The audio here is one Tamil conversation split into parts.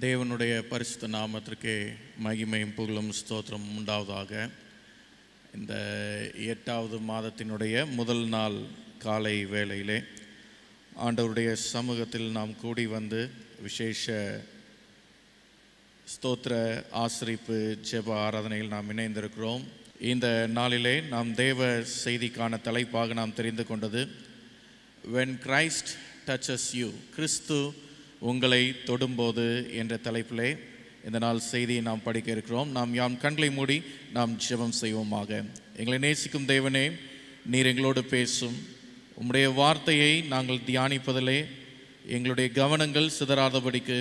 தேவனுடைய பரிசுத்த நாமத்திற்கு மகிமையும் புகழும் ஸ்தோத்திரம் உண்டாவதாக. இந்த 8வது மாதத்தினுடைய முதல் நாள் காலை வேளையிலே ஆண்டவருடைய சமூகத்தில் நாம் கூடி வந்து விசேஷ ஸ்தோத்திர ஆசரிப்பு ஜெப ஆராதனையில் நாம் இணைந்திருக்கிறோம். இந்த நாளிலே நாம் தேவ செய்திக்கான தலைப்பாக நாம் தெரிந்து கொண்டது When Christ touches you, கிறிஸ்து உங்களை தொடும்போது என்ற தலைப்பிலே இந்த நாள் செய்தியை நாம் படிக்க இருக்கிறோம். நாம் யாம் கண்களை மூடி நாம் ஜெபம் செய்வோமாக. எங்களை நேசிக்கும் தேவனே, நீர் எங்களோடு பேசும். உம்முடைய வார்த்தையை நாங்கள் தியானிப்பதிலே எங்களுடைய கவனங்கள் சிதறாதபடிக்கு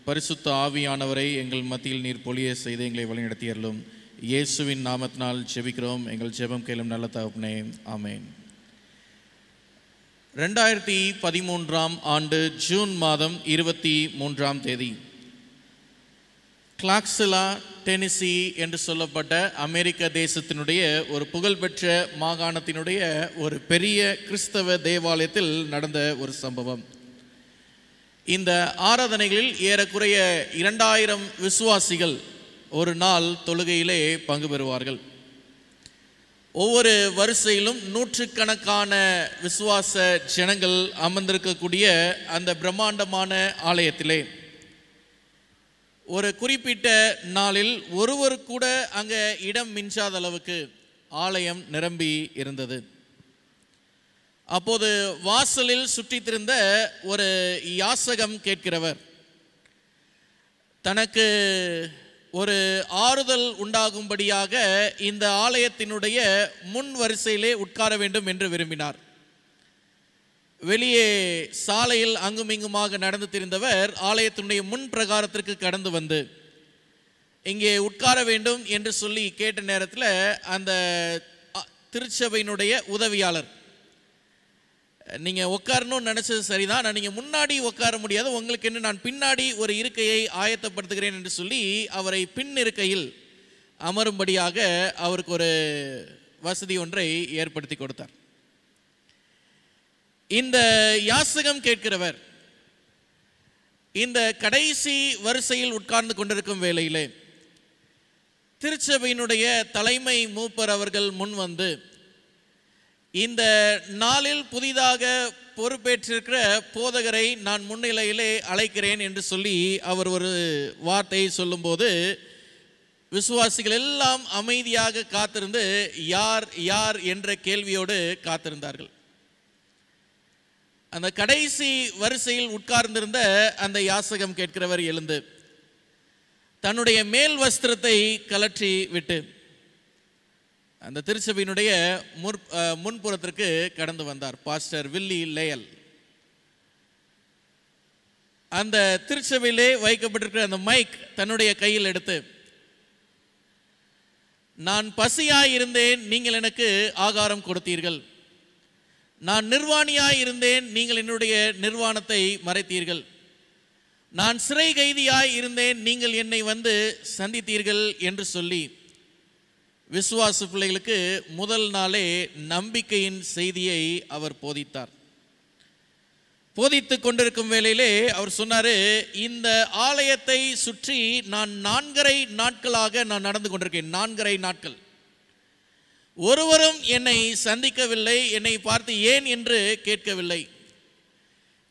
பரிசுத்த ஆவியானவரை எங்கள் மத்தியில் நீர் பொழிய செய்து எங்களை வழிநடத்தியருளும். இயேசுவின் நாமத்தினால் ஜெபிக்கிறோம். எங்கள் ஜெபம் கேளும் நல்ல தகப்பனே, ஆமென். 2013 ஆண்டு ஜூன் மாதம் 23 தேதி கிளார்க்ஸ்வில்லா, டெனிசி என்று சொல்லப்பட்ட அமெரிக்க தேசத்தினுடைய ஒரு புகழ்பெற்ற மாகாணத்தினுடைய ஒரு பெரிய கிறிஸ்தவ தேவாலயத்தில் நடந்த ஒரு சம்பவம். இந்த ஆராதனைகளில் ஏறக்குறைய 2000 விசுவாசிகள் ஒரு நாள் தொழுகையிலே பங்கு பெறுவார்கள். ஒவ்வொரு வரிசையிலும் நூற்றுக்கணக்கான விசுவாச ஜனங்கள் அமர்ந்திருக்கக்கூடிய அந்த பிரம்மாண்டமான ஆலயத்திலே ஒரு குறிப்பிட்ட நாளில் ஒருவர் கூட அங்கே இடம் மிஞ்சாத அளவுக்கு ஆலயம் நிரம்பி இருந்தது. அப்போது வாசலில் சுற்றித்திருந்த ஒரு யாசகம் கேட்கிறவர் தனக்கு ஒரு ஆறுதல் உண்டாகும்படியாக இந்த ஆலயத்தினுடைய முன் வரிசையிலே உட்கார வேண்டும் என்று விரும்பினார். வெளியே சாலையில் அங்குமிங்குமாக நடந்து திரிந்தவர் ஆலயத்தினுடைய முன் பிரகாரத்திற்கு கடந்து வந்து இங்கே உட்கார வேண்டும் என்று சொல்லி கேட்ட நேரத்தில் அந்த திருச்சபையினுடைய உதவியாளர், நீங்கள் உட்காரணும்னு நினச்சது சரிதான், நான் நீங்கள் முன்னாடி உட்கார முடியாது, உங்களுக்கு என்ன நான் பின்னாடி ஒரு இருக்கையை ஆயத்தப்படுத்துகிறேன் என்று சொல்லி அவரை பின் இருக்கையில் அமரும்படியாக அவருக்கு ஒரு வசதி ஒன்றை ஏற்படுத்தி கொடுத்தார். இந்த யாசகம் கேட்கிறவர் இந்த கடைசி வரிசையில் உட்கார்ந்து கொண்டிருக்கும் வேளையிலே திருச்சபையினுடைய தலைமை மூப்பர் அவர்கள் முன் வந்து இந்த நாளில் புதிதாக பொறுப்பேற்றிருக்கிற போதகரை நான் முன்னிலையிலே அழைக்கிறேன் என்று சொல்லி அவர் ஒரு வார்த்தையை சொல்லும்போது விசுவாசிகள் எல்லாம் அமைதியாக காத்திருந்து யார் யார் என்ற கேள்வியோடு காத்திருந்தார்கள். அந்த கடைசி வரிசையில் உட்கார்ந்திருந்த அந்த யாசகம் கேட்கிறவர் எழுந்து தன்னுடைய மேல் வஸ்திரத்தை கலற்றி விட்டு அந்த திருச்சபையினுடைய முன்புறத்திற்கு கடந்து வந்தார். பாஸ்டர் வில்லி லேயல் அந்த திருச்சபையிலே வைக்கப்பட்டிருக்கிற அந்த மைக் தன்னுடைய கையில் எடுத்து, நான் பசியாயிருந்தேன், நீங்கள் எனக்கு ஆகாரம் கொடுத்தீர்கள். நான் நிர்வாணியாயிருந்தேன், நீங்கள் என்னுடைய நிர்வாணத்தை மறைத்தீர்கள். நான் சிறை கைதியாய் இருந்தேன், நீங்கள் என்னை வந்து சந்தித்தீர்கள் என்று சொல்லி விசுவாச பிள்ளைகளுக்கு முதல் நாளே நம்பிக்கையின் செய்தியை அவர் போதித்தார். போதித்து கொண்டிருக்கும் வேளையிலே அவர் சொன்னார், இந்த ஆலயத்தை சுற்றி நான் 4.5 நாட்களாக நான் நடந்து கொண்டிருக்கேன். 4.5 நாட்கள் ஒருவரும் என்னை சந்திக்கவில்லை, என்னை பார்த்து ஏன் என்று கேட்கவில்லை.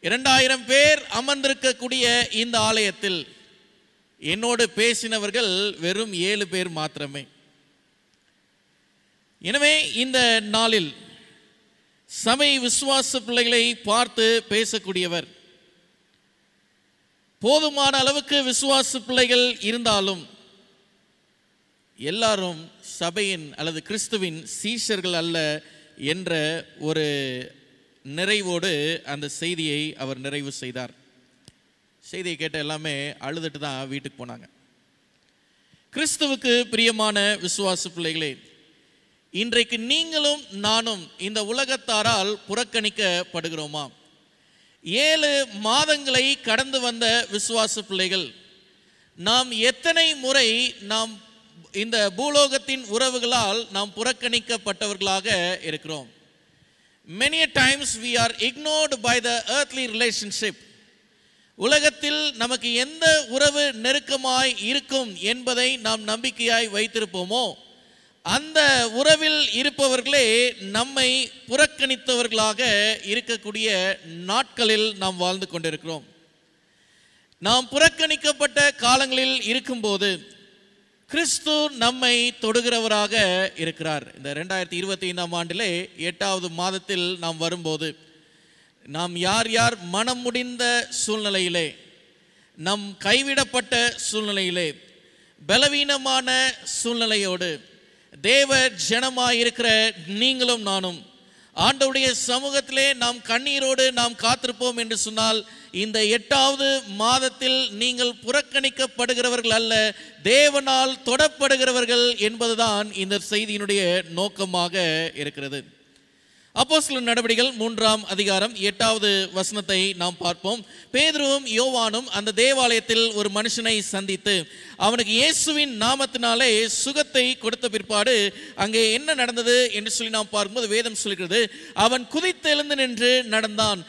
2000 பேர் அமர்ந்திருக்கக்கூடிய இந்த ஆலயத்தில் என்னோடு பேசினவர்கள் வெறும் 7 பேர் மாத்திரமே. எனவே இந்த நாளில் சபை விசுவாச பிள்ளைகளை பார்த்து பேசக்கூடியவர், போதுமான அளவுக்கு விசுவாச பிள்ளைகள் இருந்தாலும் எல்லாரும் சபையின் அல்லது கிறிஸ்துவின் சீஷர்கள் அல்ல என்ற ஒரு நிறைவோடு அந்த செய்தியை அவர் நிறைவு செய்தார். செய்தியை கேட்ட எல்லாமே அழுதுட்டு தான் வீட்டுக்கு போனாங்க. கிறிஸ்துவுக்கு பிரியமான விசுவாச பிள்ளைகளே, இன்றைக்கு நீங்களும் நானும் இந்த உலகத்தாரால் புறக்கணிக்கப்படுகிறோமா? 7 மாதங்களை கடந்து வந்த விசுவாச பிள்ளைகள் நாம் எத்தனை முறை நாம் இந்த பூலோகத்தின் உறவுகளால் நாம் புறக்கணிக்கப்பட்டவர்களாக இருக்கிறோம். Many times we are ignored by the earthly relationship. உலகத்தில் நமக்கு எந்த உறவு நெருக்கமாய் இருக்கும் என்பதை நாம் நம்பிக்கையாய் வைத்திருப்போமோ அந்த உறவில் இருப்பவர்களே நம்மை புறக்கணித்தவர்களாக இருக்கக்கூடிய நாட்களில் நாம் வாழ்ந்து கொண்டிருக்கிறோம். நாம் புறக்கணிக்கப்பட்ட காலங்களில் இருக்கும்போது கிறிஸ்து நம்மை தொடுகிறவராக இருக்கிறார். இந்த 2025ஆம் ஆண்டிலே 8வது மாதத்தில் நாம் வரும்போது நாம் யார் யார் மனம் முடிந்த சூழ்நிலையிலே, நம் கைவிடப்பட்ட சூழ்நிலையிலே, பலவீனமான சூழ்நிலையோடு தேவ ஜனமாயிருக்கிற நீங்களும் நானும் ஆண்டவருடைய சமூகத்திலே நாம் கண்ணீரோடு நாம் காத்திருப்போம் என்று சொன்னால், இந்த 8வது மாதத்தில் நீங்கள் புறக்கணிக்கப்படுகிறவர்கள் அல்ல, தேவனால் தொடப்படுகிறவர்கள் என்பதுதான் இந்த செய்தியினுடைய நோக்கமாக இருக்கிறது. அப்போஸ்தலர் நடவடிக்கைகள் 3ஆம் அதிகாரம் 8வது வசனத்தை நாம் பார்ப்போம். பேதுருவும் யோவானும் அந்த தேவாலயத்தில் ஒரு மனுஷனை சந்தித்து அவனுக்கு இயேசுவின் நாமத்தினாலே சுகத்தை கொடுத்த பிற்பாடு அங்கே என்ன நடந்தது என்று சொல்லி நாம் பார்க்கும்போது வேதம் சொல்கிறது, அவன் குதித்து எழுந்து நின்று நடந்தான்.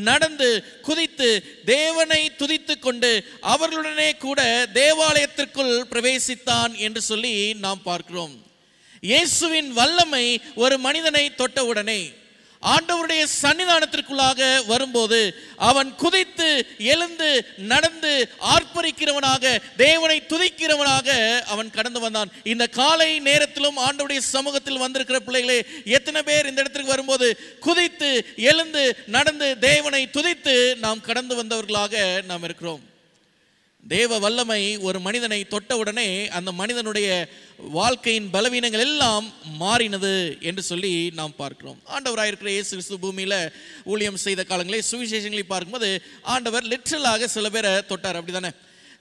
நடந்து குதித்து தேவனை துதித்து கொண்டு அவர்களுடனே கூட தேவாலயத்திற்குள் பிரவேசித்தான் என்று சொல்லி நாம் பார்க்கிறோம். இயேசுவின் வல்லமை ஒரு மனிதனை தொட்டவுடனே ஆண்டவருடைய சன்னிதானத்திற்குள்ளாக வரும்போது அவன் குதித்து எழுந்து நடந்து ஆர்ப்பரிக்கிறவனாக, தேவனை துதிக்கிறவனாக அவன் கடந்து வந்தான். இந்த காலை நேரத்திலும் ஆண்டவருடைய சமூகத்தில் வந்திருக்கிற பிள்ளைகளே, எத்தனை பேர் இந்த இடத்திற்கு வரும்போது குதித்து எழுந்து நடந்து தேவனை துதித்து நாம் கடந்து வந்தவர்களாக நாம் இருக்கிறோம்? தேவ வல்லமை ஒரு மனிதனை தொட்டவுடனே அந்த மனிதனுடைய வாழ்க்கையின் பலவீனங்கள் எல்லாம் மாறினது என்று சொல்லி நாம் பார்க்கிறோம். ஆண்டவராயிருக்கிற இயேசு கிறிஸ்து பூமியில ஊழியம் செய்த காலங்களே சுவிசேஷங்களை பார்க்கும்போது ஆண்டவர் லிட்டரலாக சில பேரை தொட்டார், அப்படிதானே?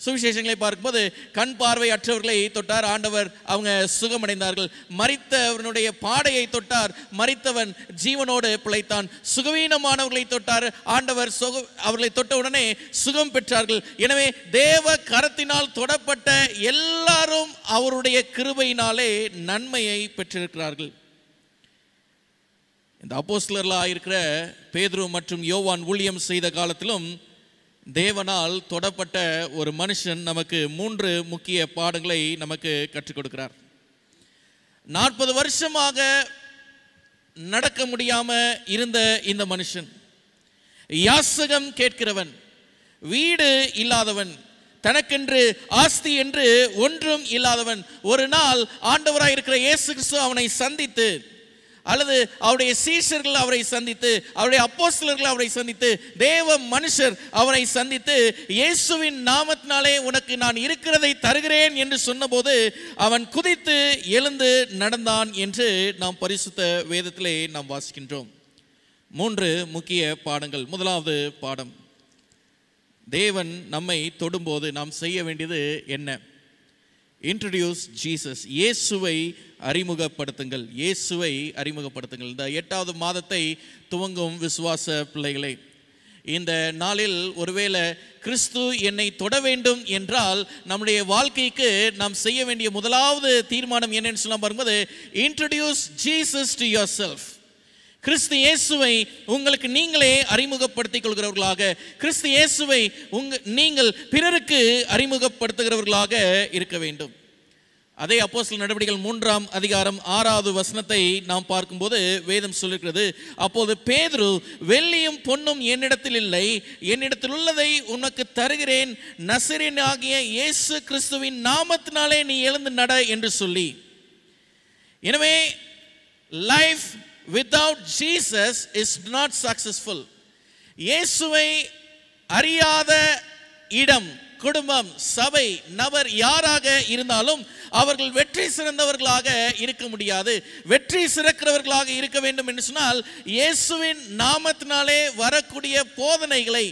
சுவிசேஷங்களை பார்க்கும்போது கண் பார்வை அற்றவர்களை தொட்டார், ஆண்டவர் அவங்க சுகமடைந்தார்கள். மரித்தவனுடைய பாடையை தொட்டார், மரித்தவன் ஜீவனோடு பிழைத்தான். சுகவீனமானவர்களை தொட்டார், ஆண்டவர் அவர்களை தொட்டவுடனே சுகம் பெற்றார்கள். எனவே தேவ கரத்தினால் தொடப்பட்ட எல்லாரும் அவருடைய கிருபையினாலே நன்மையை பெற்றிருக்கிறார்கள். இந்த அப்போஸ்தலர்களாக இருக்கிற பேதுரு மற்றும் யோவான் ஊழியம் செய்த காலத்திலும் தேவனால் தொடப்பட்ட ஒரு மனுஷன் நமக்கு 3 முக்கிய பாடங்களை நமக்கு கற்றுக் கொடுக்கிறார். 40 வருஷமாக நடக்க முடியாம இருந்த இந்த மனுஷன், யாசகம் கேட்கிறவன், வீடு இல்லாதவன், தனக்கென்று ஆஸ்தி என்று ஒன்றும் இல்லாதவன், ஒரு நாள் ஆண்டவராயிருக்கிற இயேசு கிறிஸ்து அவனை சந்தித்து, அல்லது அவருடைய சீஷர்கள் அவரை சந்தித்து, அவருடைய அப்போஸ்தலர்கள் அவரை சந்தித்து, தேவ மனுஷர் அவரை சந்தித்து இயேசுவின் நாமத்தினாலே உனக்கு நான் இருக்கிறதை தருகிறேன் என்று சொன்னபோது அவன் குதித்து எழுந்து நடந்தான் என்று நாம் பரிசுத்த வேதத்திலே நாம் வாசிக்கின்றோம். 3 முக்கிய பாடங்கள். முதலாவது பாடம், தேவன் நம்மை தொடும்போது நாம் செய்ய வேண்டியது என்ன? Introduce Jesus. இயேசுவை அறிமுகப்படுத்துங்கள், இயேசுவை அறிமுகப்படுத்துங்கள். இந்த 8வது மாதத்தை துவங்கும் விசுவாச பிள்ளைகளை, இந்த நாளில் ஒருவேளை கிறிஸ்து என்னை தொட வேண்டும் என்றால் நம்முடைய வாழ்க்கைக்கு நாம் செய்ய வேண்டிய முதலாவது தீர்மானம் என்னன்னு சொல்ல பாரும்போது, introduce Jesus to yourself. கிறிஸ்து இயேசுவை உங்களுக்கு நீங்களே அறிமுகப்படுத்திக் கொள்கிறவர்களாக, கிறிஸ்து இயேசுவை நீங்கள் பிறருக்கு அறிமுகப்படுத்துகிறவர்களாக இருக்க வேண்டும். அதே அப்போஸ்தலர் நடவடிக்கைகள் 3ஆம் அதிகாரம் 6வது வசனத்தை நாம் பார்க்கும்போது வேதம் சொல்லுகிறது, அப்போது பேதுரு, வெள்ளியும் பொன்னும் என்னிடத்தில் இல்லை, என்னிடத்தில் உள்ளதை உனக்கு தருகிறேன், நசரேயனாகிய இயேசு கிறிஸ்துவின் நாமத்தினாலே நீ எழுந்து நட என்று சொல்லி. எனவே life without Jesus is not successful. இயேசுவை அறியாத இடம், குடும்பம், சபை, நபர் யாராக இருந்தாலும் அவர்கள் வெற்றி சிறந்தவர்களாக இருக்க முடியாது. வெற்றி சிறக்கிறவர்களாக இருக்க வேண்டும் என்று சொன்னால் இயேசுவின் நாமத்தினாலே வரக்கூடிய போதனைகளை,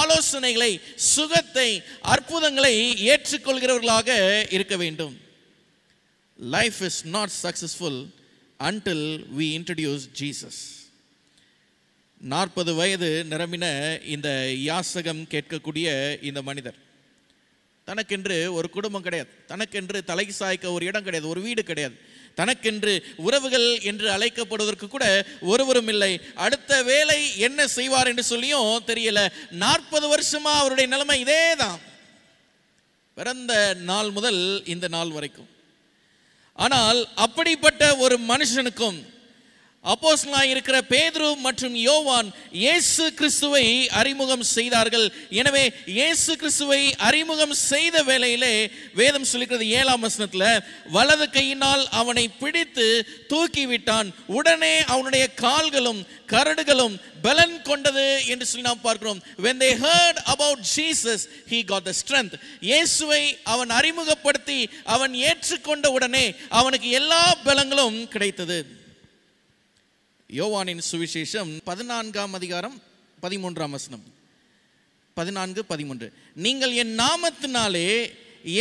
ஆலோசனைகளை, சுகத்தை, அற்புதங்களை ஏற்றுக்கொள்கிறவர்களாக இருக்க வேண்டும். Life is not successful until we introduce Jesus. 40 வயது நிரம்பின இந்த யாசகம் கேட்கக்கூடிய இந்த மனிதர், தனக்கென்று ஒரு குடும்பம் கிடையாது, தனக்கென்று தலை சாய்க்க ஒரு இடம் கிடையாது, ஒரு வீடு கிடையாது, தனக்கென்று உறவுகள் என்று அழைக்கப்படுவதற்கு கூட ஒருவரும் இல்லை. அடுத்த வேலை என்ன செய்வார் என்று சொல்லியும் தெரியல. 40 வருஷமா அவருடைய நிலைமை இதேதான், பிறந்த நாள் முதல் இந்த நாள் வரைக்கும். ஆனால் அப்படிப்பட்ட ஒரு மனுஷனுக்கும் அப்போஸ்தலனாய் இருக்கிற பேதுரு மற்றும் யோவான் இயேசு கிறிஸ்துவை அறிமுகம் செய்தார்கள். எனவே இயேசு கிறிஸ்துவை அறிமுகம் செய்த வேளையிலே வேதம் சொல்லுகிறது 7ஆம் வசனத்துல, வலது கையினால் அவனை பிடித்து தூக்கிவிட்டான், உடனே அவனுடைய கால்களும் கரடுகளும் பலன் கொண்டது என்று சொல்லி நாம் பார்க்கிறோம். When they heard about Jesus, he got the strength. இயேசுவை அவன் அறிமுகப்படுத்தி அவன் ஏற்றுக்கொண்ட உடனே அவனுக்கு எல்லா பலங்களும் கிடைத்தது. யோவானின் சுவிசேஷம் 14ஆம் அதிகாரம் 13ஆம் வசனம், 14:13, நீங்கள் என் நாமத்தினாலே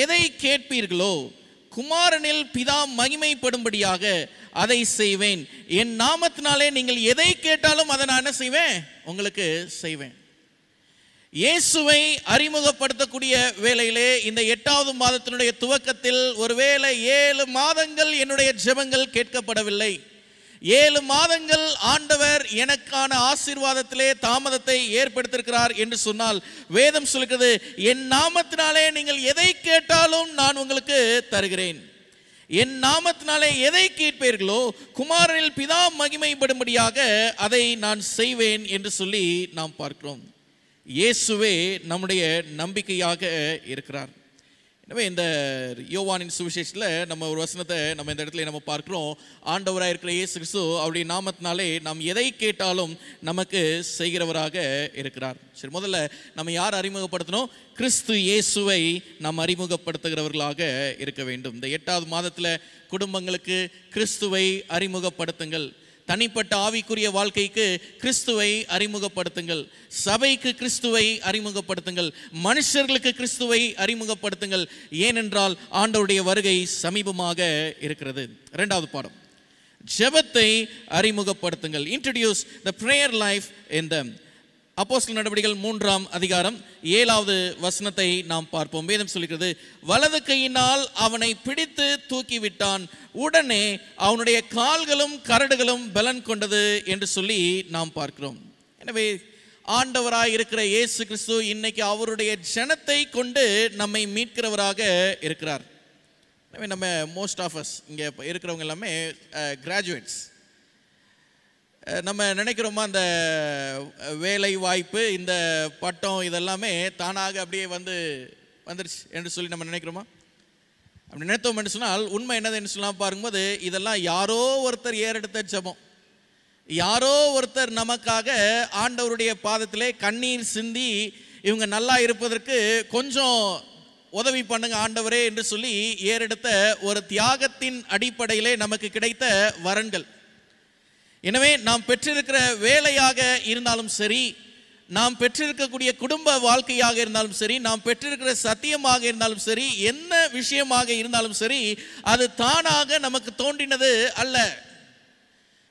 எதை கேட்பீர்களோ குமாரனில் பிதா மகிமைப்படும்படியாக அதை செய்வேன். என் நாமத்தினாலே நீங்கள் எதை கேட்டாலும் அதை நான் என்ன செய்வேன்? உங்களுக்கு செய்வேன். இயேசுவை அறிமுகப்படுத்தக்கூடிய வேளையிலே இந்த 8வது மாதத்தினுடைய துவக்கத்தில் ஒருவேளை 7 மாதங்கள் என்னுடைய ஜெபங்கள் கேட்கப்படவில்லை, 7 மாதங்கள் ஆண்டவர் எனக்கான ஆசீர்வாதத்திலே தாமதத்தை ஏற்படுத்தியிருக்கிறார் என்று சொன்னால், வேதம் சொல்கிறது என் நாமத்தினாலே நீங்கள் எதை கேட்டாலும் நான் உங்களுக்கு தருகிறேன். என் நாமத்தினாலே எதை கேட்பீர்களோ குமாரனில் பிதா மகிமைப்படும்படியாக அதை நான் செய்வேன் என்று சொல்லி நாம் பார்க்கிறோம். இயேசுவே நம்முடைய நம்பிக்கையாக இருக்கிறார். எனவே இந்த யோவானின் சுவிசேஷத்தில் நம்ம ஒரு வசனத்தை நம்ம இந்த இடத்துல நம்ம பார்க்கிறோம். ஆண்டவராக இருக்கிற இயேசு கிறிஸ்து அவருடைய நாமத்தினாலே நாம் எதை கேட்டாலும் நமக்கு செய்கிறவராக இருக்கிறார். சரி, முதல்ல நம்ம யார் அறிமுகப்படுத்தணும்? கிறிஸ்து இயேசுவை நாம் அறிமுகப்படுத்துகிறவர்களாக இருக்க வேண்டும். இந்த 8வது மாதத்தில் குடும்பங்களுக்கு கிறிஸ்துவை அறிமுகப்படுத்துங்கள், தனிப்பட்ட ஆவிக்குரிய வாழ்க்கைக்கு கிறிஸ்துவை அறிமுகப்படுத்துங்கள், சபைக்கு கிறிஸ்துவை அறிமுகப்படுத்துங்கள், மனுஷர்களுக்கு கிறிஸ்துவை அறிமுகப்படுத்துங்கள். ஏனென்றால் ஆண்டவருடைய வருகை சமீபமாக இருக்கிறது. 2வது பாடம், ஜெபத்தை அறிமுகப்படுத்துங்கள். Introduce the prayer life in them. அப்போஸ்தலர் நடவடிக்கைகள் 3ஆம் அதிகாரம் 7வது வசனத்தை நாம் பார்ப்போம். வேதம் சொல்கிறது, வலது கையினால் அவனை பிடித்து தூக்கிவிட்டான், உடனே அவனுடைய கால்களும் கரடுகளும் பலன் கொண்டது என்று சொல்லி நாம் பார்க்கிறோம். எனவே ஆண்டவராய் இருக்கிற இயேசு கிறிஸ்து இன்னைக்கு அவருடைய ஜனத்தை கொண்டு நம்மை மீட்கிறவராக இருக்கிறார். எனவே நம்ம மோஸ்ட் ஆஃப் அஸ் இங்கே இருக்கிறவங்க எல்லாமே கிராஜுவேட்ஸ். நம்ம நினைக்கிறோமா அந்த வேலை வாய்ப்பு, இந்த பட்டம் இதெல்லாமே தானாக அப்படியே வந்துருச்சு என்று சொல்லி நம்ம நினைக்கிறோமா? அப்படி நினைத்தோம் என்று சொன்னால் உண்மை என்னது என்று சொல்லலாம் பார்க்கும்போது, இதெல்லாம் யாரோ ஒருத்தர் ஏறெடுத்த ஜெபம், யாரோ ஒருத்தர் நமக்காக ஆண்டவருடைய பாதத்திலே கண்ணீர் சிந்தி இவங்க நல்லா இருப்பதற்கு கொஞ்சம் உதவி பண்ணுங்க ஆண்டவரே என்று சொல்லி ஏறெடுத்த ஒரு தியாகத்தின் அடிப்படையிலே நமக்கு கிடைத்த வரன்கள். எனவே நாம் பெற்றிருக்கிற வேலையாக இருந்தாலும் சரி, நாம் பெற்றிருக்கக்கூடிய குடும்ப வாழ்க்கையாக இருந்தாலும் சரி, நாம் பெற்றிருக்கிற சத்தியமாக இருந்தாலும் சரி, என்ன விஷயமாக இருந்தாலும் சரி, அது தானாக நமக்கு தோன்றினது அல்ல.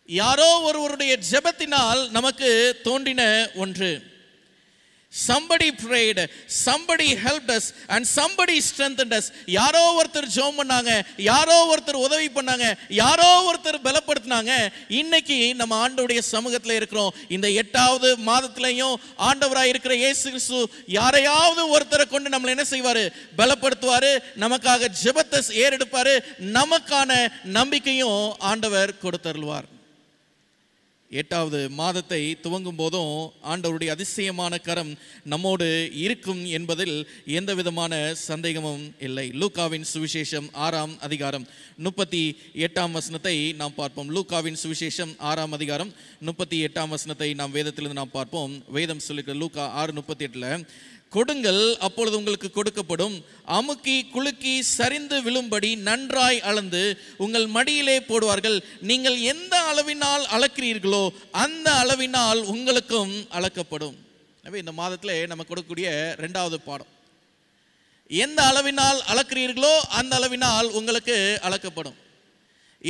யாரோ ஒருவருடைய ஜெபத்தினால் நமக்கு தோன்றின ஒன்று. Somebody prayed, somebody helped us and somebody strengthened us. யாரோ ஒருத்தர் ஜெபம் பண்ணாங்க, யாரோ ஒருத்தர் உதவி பண்ணாங்க, யாரோ ஒருத்தர் பலப்படுத்தினாங்க. இன்னைக்கு நம்ம ஆண்டவருடைய சமூகத்தில் இருக்கிறோம். இந்த 8வது மாதத்திலையும் ஆண்டவராய் இருக்கிற இயேசு கிறிஸ்து யாரையாவது ஒருத்தரை கொண்டு நம்மளை என்ன செய்வாரு? பலப்படுத்துவாரு, நமக்காக ஜெபத்தை ஏறெடுப்பாரு, நமக்கான நம்பிக்கையும் ஆண்டவர் கொடுத்தருள்வார். 8வது மாதத்தை துவங்கும் போதும் ஆண்டவருடைய அதிசயமான கரம் நம்மோடு இருக்கும் என்பதில் எந்த விதமான சந்தேகமும் இல்லை. லூக்காவின் சுவிசேஷம் 6ஆம் அதிகாரம் 38ஆம் வசனத்தை நாம் பார்ப்போம். லூக்காவின் சுவிசேஷம் 6ஆம் அதிகாரம் 38ஆம் வசனத்தை நாம் வேதத்திலிருந்து நாம் பார்ப்போம். வேதம் சொல்லுகிற லூக்கா 6:38, கொடுங்கள் அப்பொழுது உங்களுக்கு கொடுக்கப்படும், அமுக்கி குலுக்கி சரிந்து விழும்படி நன்றாய் அளந்து உங்கள் மடியிலே போடுவார்கள், நீங்கள் எந்த அளவினால் அளக்கிறீர்களோ அந்த அளவினால் உங்களுக்கும் அளக்கப்படும். எனவே இந்த மாதத்திலே நம்ம கொடுக்கக்கூடிய 2வது பாடம், எந்த அளவினால் அளக்கிறீர்களோ அந்த அளவினால் உங்களுக்கு அளக்கப்படும்.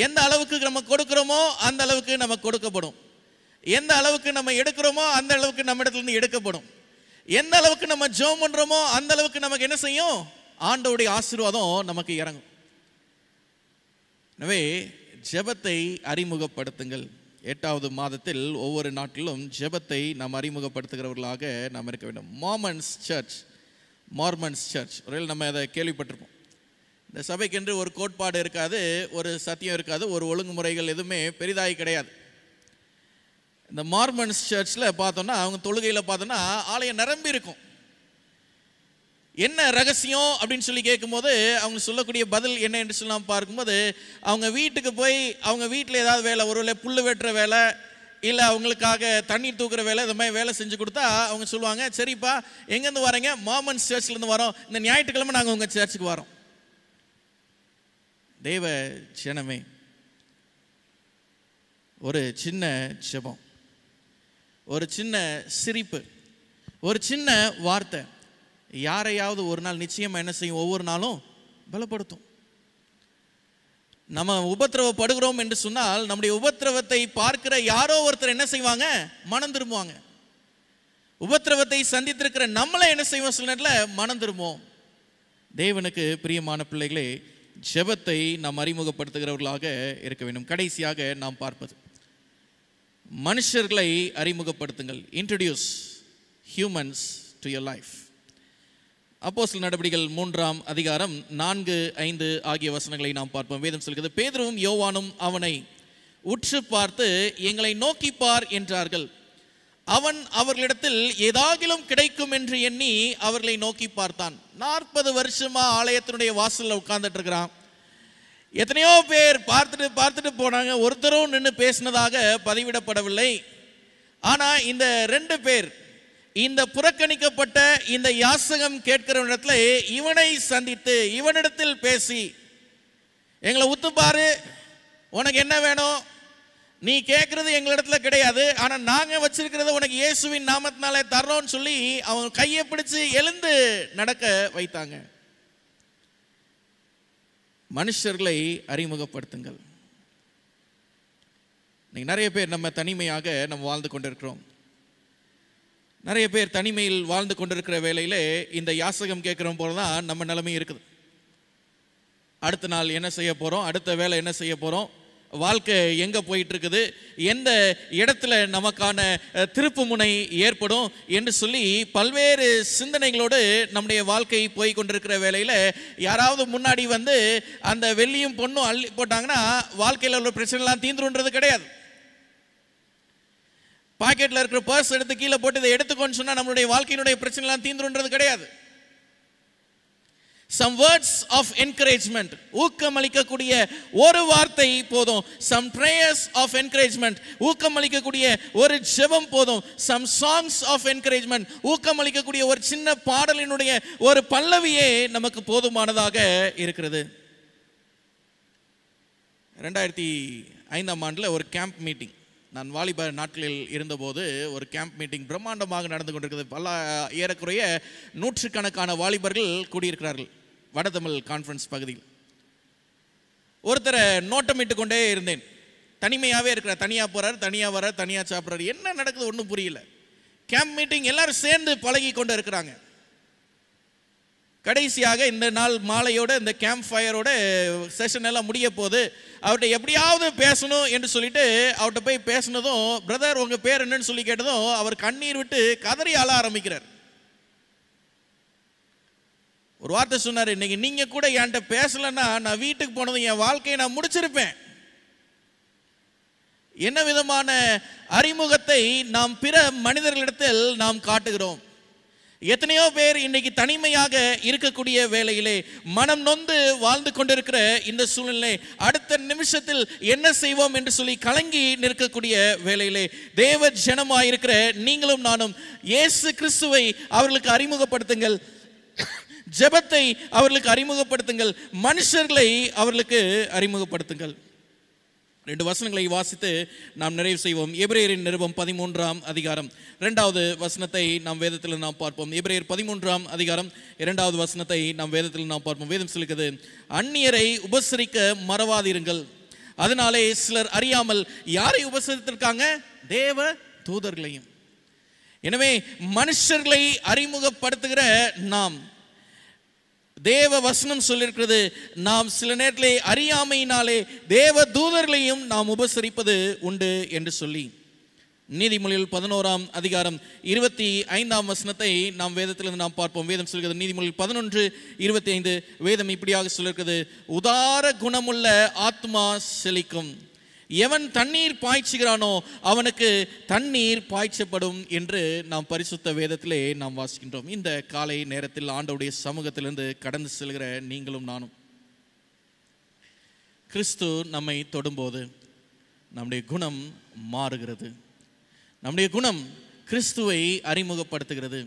எந்த அளவுக்கு நம்ம கொடுக்கிறோமோ அந்த அளவுக்கு நமக்கு கொடுக்கப்படும். எந்த அளவுக்கு நம்ம எடுக்கிறோமோ அந்த அளவுக்கு நம்ம இடத்துல இருந்து எடுக்கப்படும். எந்த அளவுக்கு நம்ம ஜெபம் பண்றோமோ அந்த அளவுக்கு நமக்கு என்ன செய்யும்? ஆண்டவருடைய ஆசீர்வாதம் நமக்கு இறங்கும். எனவே ஜெபத்தை அறிமுகப்படுத்துங்கள். 8வது மாதத்தில் ஒவ்வொரு நாட்டிலும் ஜெபத்தை நாம் அறிமுகப்படுத்துகிறவர்களாக நாம் இருக்க வேண்டும். மார்மன்ஸ் சர்ச் ஒருவேளை நம்ம அதை கேள்விப்பட்டிருப்போம். இந்த சபைக்கென்று ஒரு கோட்பாடு இருக்காது, ஒரு சத்தியம் இருக்காது, ஒரு ஒழுங்குமுறைகள் எதுவுமே பெரிதாய் கிடையாது. இந்த மார்மன்ஸ் சர்ச்சில் பார்த்தோன்னா அவங்க தொழுகையில் பார்த்தோன்னா ஆலயம் நிரம்பி இருக்கும். என்ன ரகசியம் அப்படின்னு சொல்லி கேட்கும்போது அவங்க சொல்லக்கூடிய பதில் என்ன என்று சொல்லி நாம் பார்க்கும்போது, அவங்க வீட்டுக்கு போய் அவங்க வீட்டில் ஏதாவது வேலை, ஒரு புல்லு வெட்டுற வேலை இல்லை அவங்களுக்காக தண்ணீர் தூக்குற வேலை, இந்த மாதிரி வேலை செஞ்சு கொடுத்தா அவங்க சொல்லுவாங்க, சரிப்பா எங்கேருந்து வரீங்க? மார்மன்ஸ் சர்ச்லேருந்து வரோம், இந்த ஞாயிற்றுக்கிழமை நாங்கள் உங்கள் சர்ச்சுக்கு வரோம். தேவ ஜனமே, ஒரு சின்ன ஜெபம், ஒரு சின்ன சிரிப்பு, ஒரு சின்ன வார்த்தை யாரையாவது ஒரு நாள் நிச்சயமாக என்ன செய்யும்? ஒவ்வொரு நாளும் பலப்படுத்தும். நம்ம உபத்திரவப்படுகிறோம் என்று சொன்னால் நம்முடைய உபத்திரவத்தை பார்க்கிற யாரோ ஒருத்தர் என்ன செய்வாங்க? மனம் திரும்புவாங்க. உபத்திரவத்தை சந்தித்திருக்கிற நம்மளை என்ன செய்வோம்? சில நேரத்தில் மனம் திரும்புவோம். தேவனுக்கு பிரியமான பிள்ளைகளே, ஜெபத்தை நாம் அறிமுகப்படுத்துகிறவர்களாக இருக்க வேண்டும். கடைசியாக நாம் பார்ப்பது, மனுஷர்களை அறிமுகப்படுத்துங்கள். Introduce humans to your life. அப்போஸ்தலர் நடபடிகள் 3ஆம் அதிகாரம் 4, 5 ஆகிய வசனங்களை நாம் பார்ப்போம். வேதம் சொல்கிறது, பேதுருவும் யோவானும் அவனை உற்று பார்த்து எங்களை நோக்கி பார் என்றார்கள். அவன் அவர்களிடத்தில் ஏதாகிலும் கிடைக்கும் என்று எண்ணி அவர்களை நோக்கி பார்த்தான். 40 வருஷமா ஆலயத்தினுடைய வாசலில் உட்கார்ந்துட்டு இருக்கிறான். எத்தனையோ பேர் பார்த்துட்டு போனாங்க, ஒருத்தரும் நின்று பேசினதாக பதிவிடப்படவில்லை. ஆனா இந்த 2 பேர், இந்த புறக்கணிக்கப்பட்ட இந்த யாசகம் கேட்கிற இடத்துல இவனை சந்தித்து இவனிடத்தில் பேசி, எங்களை உத்து பாரு, உனக்கு என்ன வேணும், நீ கேட்கறது எங்களிடத்துல கிடையாது, ஆனா நாங்க வச்சிருக்கிறது உனக்கு இயேசுவின் நாமத்தினாலே தர்றோம்னு சொல்லி அவன் கையை பிடிச்சு எழுந்து நடக்க வைத்தாங்க. மனுஷர்களை அறிமுகப்படுத்துங்கள். இன்னைக்கு நிறைய பேர் நம்ம தனிமையாக நம்ம வாழ்ந்து கொண்டிருக்கிறோம். நிறைய பேர் தனிமையில் வாழ்ந்து கொண்டிருக்கிற வேளையிலே இந்த யாசகம் கேட்குற போலதான் நம்ம நிலைமை இருக்குது. அடுத்த நாள் என்ன செய்ய போறோம், அடுத்த வேலை என்ன செய்ய போறோம், வாழ்க்கை எங்க போயிட்டு இருக்குது, எந்த இடத்துல நமக்கான திருப்பு முனை ஏற்படும் என்று சொல்லி பல்வேறு சிந்தனைகளோடு நம்முடைய வாழ்க்கை போய் கொண்டிருக்கிற வேளையில யாராவது முன்னாடி வந்து அந்த வெள்ளியும் பொண்ணும் அள்ளி போட்டாங்கன்னா வாழ்க்கையில் உள்ள பிரச்சனைலாம் தீந்துருன்றது கிடையாது. பாக்கெட்ல இருக்கிற பர்ஸ் எடுத்து கீழே போட்டு இதை எடுத்துக்கொண்டு சொன்னா நம்மளுடைய வாழ்க்கையினுடைய பிரச்சனைலாம் தீந்துருன்றது கிடையாது. Some words of encouragement, ஊக்கமளிக்கக்கூடிய ஒரு வார்த்தை போதும். Some prayers of encouragement, ஊக்கமளிக்கக்கூடிய ஒரு ஜெபம் போதும். Some songs of encouragement, ஊக்கமளிக்கக்கூடிய ஒரு சின்ன பாடலினுடைய ஒரு பல்லவியே நமக்கு போதுமானதாக இருக்கிறது. 2005ஆம் ஆண்டுல ஒரு கேம்ப் மீட்டிங், நான் வாலிப நாட்களில் இருந்தபோது ஒரு கேம்ப் மீட்டிங் பிரம்மாண்டமாக நடந்து கொண்டிருக்கிறது. பல ஏறக்குறைய 100கணக்கான வாலிபர்கள் கூடியிருக்கிறார்கள் வடதமிழ் கான்ஃபரன்ஸ் பகுதியில். ஒருத்தரை நோட்டமிட்டு கொண்டே இருந்தேன். தனிமையாகவே இருக்கிறார், தனியாக போகிறார், தனியாக வர்றார், தனியாக சாப்பிட்றாரு. என்ன நடக்குது ஒன்றும் புரியல. கேம்ப் மீட்டிங் எல்லாரும் சேர்ந்து பழகி கொண்டு இருக்கிறாங்க. கடைசியாக இந்த நாள் மாலையோட இந்த கேம்ப் ஃபயரோட செஷன் எல்லாம் முடிய போது அவர்கிட்ட எப்படியாவது பேசணும் என்று சொல்லிட்டு அவர்கிட்ட போய் பேசினதும், பிரதர் உங்க பேர் என்னன்னு சொல்லி கேட்டதும் அவர் கண்ணீர் விட்டு கதறி அழ ஆரம்பிக்கிறார். ஒரு வார்த்தை சொன்னார், இன்னைக்கு நீங்க கூட என்கிட்ட பேசலன்னா நான் வீட்டுக்கு போனதும் என் வாழ்க்கையை நான் முடிச்சிருப்பேன். என்ன விதமான அறிமுகத்தை நாம் பிற மனிதர்களிடத்தில் நாம் காட்டுகிறோம். எத்தனையோ பேர் இன்னைக்கு தனிமையாக இருக்கக்கூடிய வேளையிலே, மனம் நொந்து வாழ்ந்து கொண்டிருக்கிற இந்த சூழ்நிலை, அடுத்த நிமிஷத்தில் என்ன செய்வோம் என்று சொல்லி கலங்கி நிற்கக்கூடிய வேளையிலே, தேவ ஜனமாயிருக்கிற நீங்களும் நானும் இயேசு கிறிஸ்துவை அவர்களுக்கு அறிமுகப்படுத்துங்கள். ஜெபத்தை அவர்களுக்கு அறிமுகப்படுத்துங்கள். மனுஷர்களை அவர்களுக்கு அறிமுகப்படுத்துங்கள். 2 வசனங்களை வாசித்து நாம் நிறைவு செய்வோம். எபிரேயரின் நிருபம் 13ஆம் அதிகாரம் 2வது வசனத்தை நாம் வேதத்தில் நாம் பார்ப்போம். எபிரேயர் 13ஆம் அதிகாரம் 2வது வசனத்தை நாம் வேதத்தில் நாம் பார்ப்போம். வேதம் சொல்கிறது, அந்நியரை உபசரிக்க மறவாதிருங்கள். அதனாலே சிலர் அறியாமல் யாரை உபசரித்திருக்காங்க? தேவ தூதர்களையும். எனவே மனுஷர்களை அறிமுகப்படுத்துகிற நாம் தேவ வசனம் சொல்லியிருக்கிறது, நாம் சில நேரத்திலே அறியாமையினாலே தேவ தூதர்களையும் நாம் உபசரிப்பது உண்டு என்று சொல்லி. நீதிமொழிகள் 11ஆம் அதிகாரம் 25ஆம் வசனத்தை நாம் வேதத்திலிருந்து நாம் பார்ப்போம். வேதம் சொல்கிறது, நீதிமொழிகள் 11:25, வேதம் இப்படியாக சொல்லியிருக்கிறது, உதார குணமுள்ள ஆத்மா செழிக்கும், எவன் தண்ணீர் பாய்ச்சுகிறானோ அவனுக்கு தண்ணீர் பாய்ச்சப்படும் என்று நாம் பரிசுத்த வேதத்திலே நாம் வாசிக்கின்றோம். இந்த காலை நேரத்தில் ஆண்டவருடைய சமூகத்திலிருந்து கடந்து செல்கிற நீங்களும் நானும், கிறிஸ்து நம்மை தொடும்போது நம்முடைய குணம் மாறுகிறது. நம்முடைய குணம் கிறிஸ்துவை அறிமுகப்படுத்துகிறது.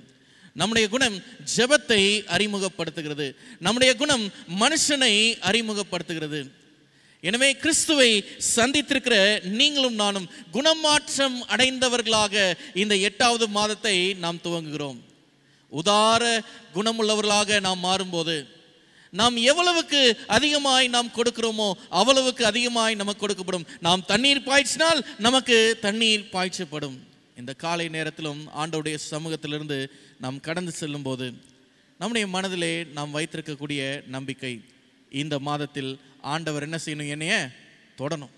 நம்முடைய குணம் ஜெபத்தை அறிமுகப்படுத்துகிறது. நம்முடைய குணம் மனுஷனை அறிமுகப்படுத்துகிறது. எனவே கிறிஸ்துவை சந்தித்திருக்கிற நீங்களும் நானும் குணமாற்றம் அடைந்தவர்களாக இந்த 8வது மாதத்தை நாம் துவங்குகிறோம். உதார குணமுள்ளவர்களாக நாம் மாறும்போது நாம் எவ்வளவுக்கு அதிகமாய் நாம் கொடுக்கிறோமோ அவ்வளவுக்கு அதிகமாய் நமக்கு கொடுக்கப்படும். நாம் தண்ணீர் பாய்ச்சினால் நமக்கு தண்ணீர் பாய்ச்சப்படும். இந்த காலை நேரத்திலும் ஆண்டவருடைய சமூகத்திலிருந்து நாம் கடந்து செல்லும் போது நம்முடைய மனதிலே நாம் வைத்திருக்கக்கூடிய நம்பிக்கை, இந்த மாதத்தில் ஆண்டவர் என்ன செய்யணும், என்னைய தொடணும்.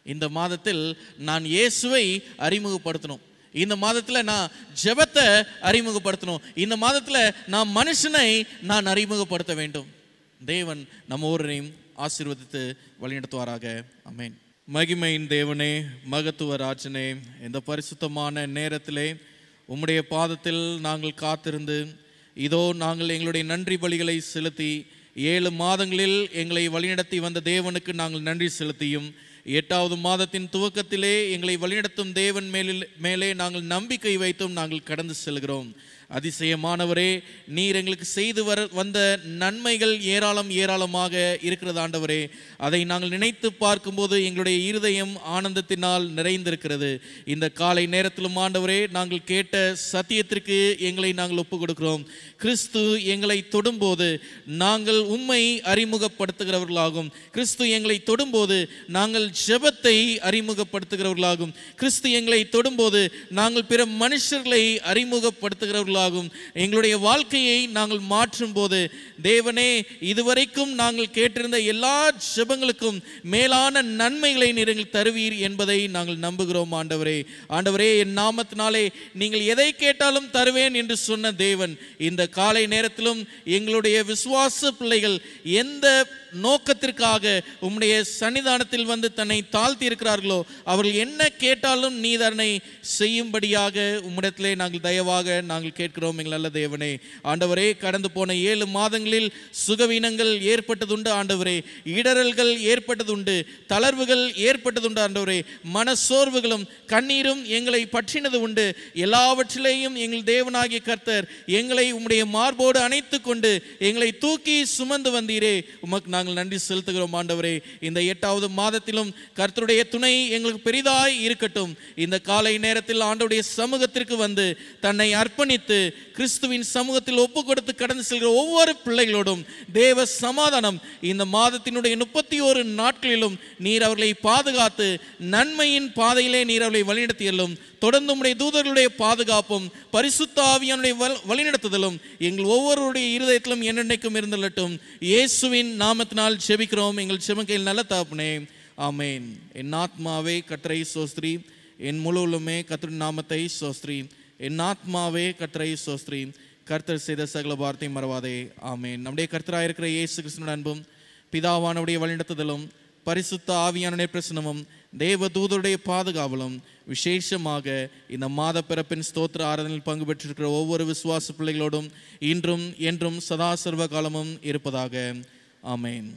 இந்த மாதத்தில் நான் இயேசுவை அறிமுகப்படுத்தணும். இந்த மாதத்தில் நான் ஜெபத்தை அறிமுகப்படுத்தணும். இந்த மாதத்தில் நான் மனுஷனை நான் அறிமுகப்படுத்த வேண்டும். தேவன் நம்ம ஒவ்வொருவரையும் ஆசீர்வதித்து வழிநடத்துவாராக. ஆமென். மகிமையின் தேவனே, மகத்துவ ராஜனே, இந்த பரிசுத்தமான நேரத்திலே உம்முடைய பாதத்தில் நாங்கள் காத்திருந்து, இதோ நாங்கள் எங்களுடைய நன்றி பலிகளை செலுத்தி 7 மாதங்களில் எங்களை வழிநடத்தி வந்த தேவனுக்கு நாங்கள் நன்றி செலுத்தியும், 8வது மாதத்தின் துவக்கத்திலே எங்களை வழிநடத்தும் தேவன் மேலே நாங்கள் நம்பிக்கை வைத்தும் நாங்கள் கடந்து செல்கிறோம். அதிசயமானவரே, நீர் எங்களுக்கு செய்து வந்த நன்மைகள் ஏராளமாக இருக்கிறது ஆண்டவரே. அதை நாங்கள் நினைத்து பார்க்கும்போது எங்களுடைய இருதயம் ஆனந்தத்தினால் நிறைந்திருக்கிறது. இந்த காலை நேரத்திலும் ஆண்டவரே, நாங்கள் கேட்ட சத்தியத்திற்கு எங்களை நாங்கள் ஒப்புக் கொடுக்கிறோம். கிறிஸ்து எங்களை தொடும்போது நாங்கள் உம்மை அறிமுகப்படுத்துகிறவர்களாகும். கிறிஸ்து எங்களை தொடும்போது நாங்கள் ஜெபத்தை அறிமுகப்படுத்துகிறவர்களாகும். கிறிஸ்து எங்களை தொடும்போது நாங்கள் பிற மனுஷர்களை அறிமுகப்படுத்துகிறவர்களாகும். எங்களுடைய வாழ்க்கையை நாங்கள் மாற்றும் போது தேவனே, இதுவரைக்கும் நாங்கள் கேட்டிருந்த எல்லா ஜெபங்களுக்கும் மேலான நன்மைகளை நீங்கள் தருவீர் என்பதை நாங்கள் நம்புகிறோம் ஆண்டவரே. ஆண்டவரே, என் நாமத்தினாலே நீங்கள் எதை கேட்டாலும் தருவேன் என்று சொன்ன தேவன், இந்த காலை நேரத்திலும் எங்களுடைய விசுவாச பிள்ளைகள் எந்த நோக்கத்திற்காக உம்முடைய சன்னிதானத்தில் வந்து தன்னை தாழ்த்தி இருக்கிறார்களோ அவர்கள் என்ன கேட்டாலும் நீ அதனை செய்யும்படியாக உம்மிடத்திலே நாங்கள் தயவாக நாங்கள் கேட்கிறோம் எங்கள் நல்ல தேவனே. ஆண்டவரே, கடந்து போன 7 மாதங்களில் சுகவீனங்கள் ஏற்பட்டதுண்டு ஆண்டவரே, இடரல்கள் ஏற்பட்டதுண்டு, தளர்வுகள் ஏற்பட்டதுண்டு ஆண்டவரே, மனசோர்வுகளும் கண்ணீரும் எங்களை பற்றினது உண்டு. எல்லாவற்றிலேயும் எங்கள் தேவனாகிய கர்த்தர் எங்களை உம்முடைய மார்போடு அணைத்து கொண்டு எங்களை தூக்கி சுமந்து வந்தீரே, உமக்கு நாங்கள் நன்றி செலுத்துகிறோம் ஆண்டவரே. இந்த 8வது மாதத்திலும் கர்த்தருடைய துணை எங்களுக்கு பெரிதாய் இருக்கட்டும். இந்த காலை நேரத்தில் ஆண்டவருடைய சமூகத்திற்கு வந்து தன்னை அர்ப்பணித்து கிறிஸ்துவின் சமூகத்தில் ஒப்பு கொடுத்து கடந்து செல்கிற ஒவ்வொரு பிள்ளைகளோடும் தேவ சமாதானம் இந்த மாதத்தினுடைய 31 நாட்களிலும் நீர் அவர்களை பாதுகாத்து நன்மையின் பாதையிலே நீர் அவர்களை வழிநடத்தியலும், தொடர்ந்து உம்முடைய தூதர்களுடைய பாதுகாப்பும் பரிசுத்த ஆவியானுடைய வழிநடத்துதலும் எங்கள் ஒவ்வொருடைய இருதயத்திலும் என்னென்னைக்கும் இருந்துள்ளட்டும். இயேசுவின் நாமத்தினால் ஜெபிக்கிறோம் எங்கள் செமக்கையில் நல்ல தகப்பனே, ஆமென். என் ஆத்மாவே கர்த்தரை ஸ்தோத்திரி, என் முழு உள்ளமே கர்த்தரின் நாமத்தை ஸ்தோத்திரி. என் ஆத்மாவே கர்த்தரை ஸ்தோத்திரி, கர்த்தர் செய்த சகல வார்த்தை மறவாதே. ஆமென். நம்முடைய கர்த்தராக இருக்கிற இயேசு கிறிஸ்துவின் அன்பும் பிதாவானுடைய வழிநடத்துதலும் பரிசுத்த ஆவியானுடைய பிரசனமும் தேவ தூதருடைய பாதுகாவலும் விசேஷமாக இந்த மாத பிறப்பின் ஸ்தோத்திர ஆராதனையில் பங்கு பெற்றிருக்கிற ஒவ்வொரு விசுவாச பிள்ளைகளோடும் இன்றும் என்றும் சதா சர்வ காலமும் இருப்பதாக. ஆமென்.